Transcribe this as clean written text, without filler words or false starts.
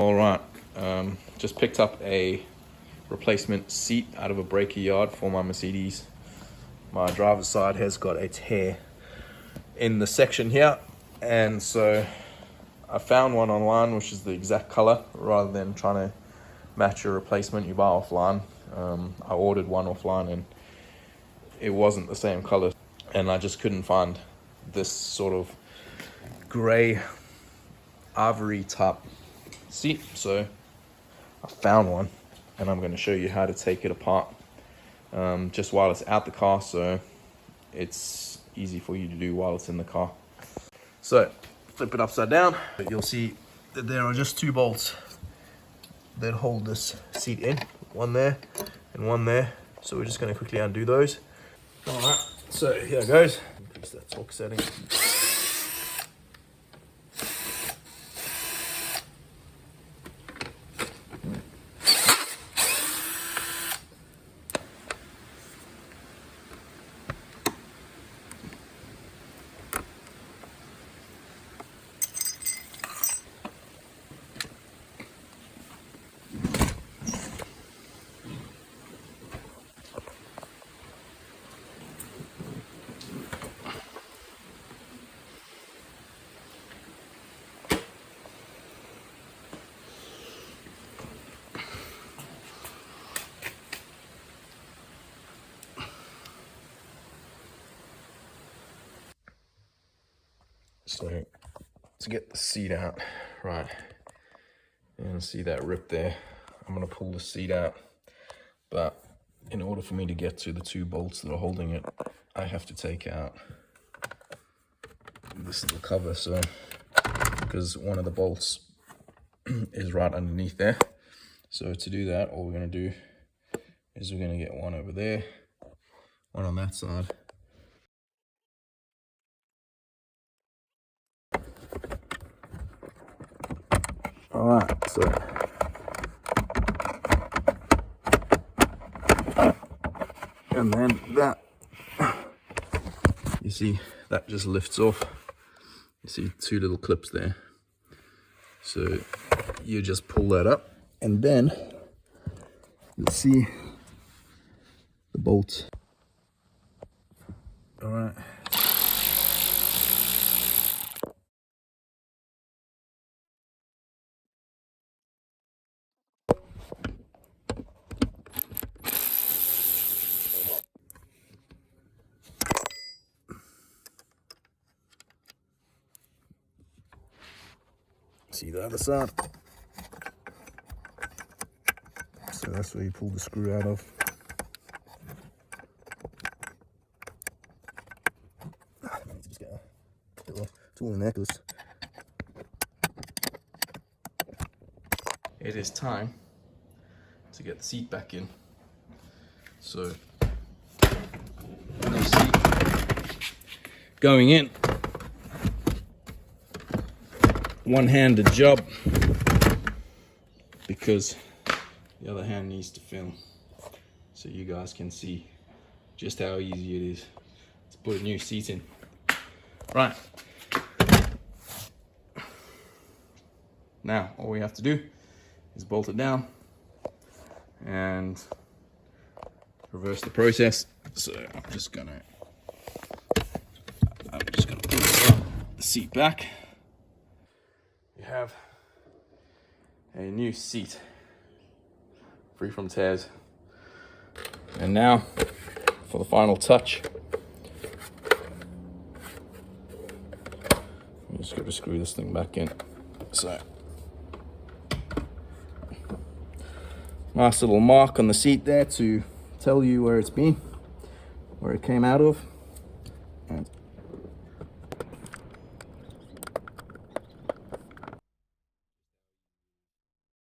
All right, just picked up a replacement seat out of a breaker yard for my Mercedes. My driver's side has got a tear in the section here, and so I found one online which is the exact color rather than trying to match a replacement you buy offline. I ordered one offline and it wasn't the same color, and I just couldn't find this sort of gray ivory type seat, so I found one and I'm going to show you how to take it apart just while it's out the car, so it's easy for you to do while it's in the car. So flip it upside down, you'll see that there are just two bolts that hold this seat in, one there and one there, so we're just going to quickly undo those. All right, so here it goes. Increase that torque setting. So to get the seat out, right, and see that rip there, I'm going to pull the seat out, but in order for me to get to the two bolts that are holding it, I have to take out this little cover, so because one of the bolts is right underneath there. So to do that, all we're going to do is we're going to get one over there, one on that side. All right, so and then that, you see, that just lifts off. You see two little clips there. So you just pull that up, and then you'll see the bolts. All right. See the other side. So that's where you pull the screw out of. Just get a little tool in there, because it is time to get the seat back in. So new seat going in. One-handed job, because the other hand needs to film so you guys can see just how easy it is to put a new seat in. Right, now all we have to do is bolt it down and reverse the process. So I'm just gonna pull the seat back. You have a new seat, free from tears. And now for the final touch, I'm just going to screw this thing back in. So nice little mark on the seat there to tell you where it's been, where it came out of, and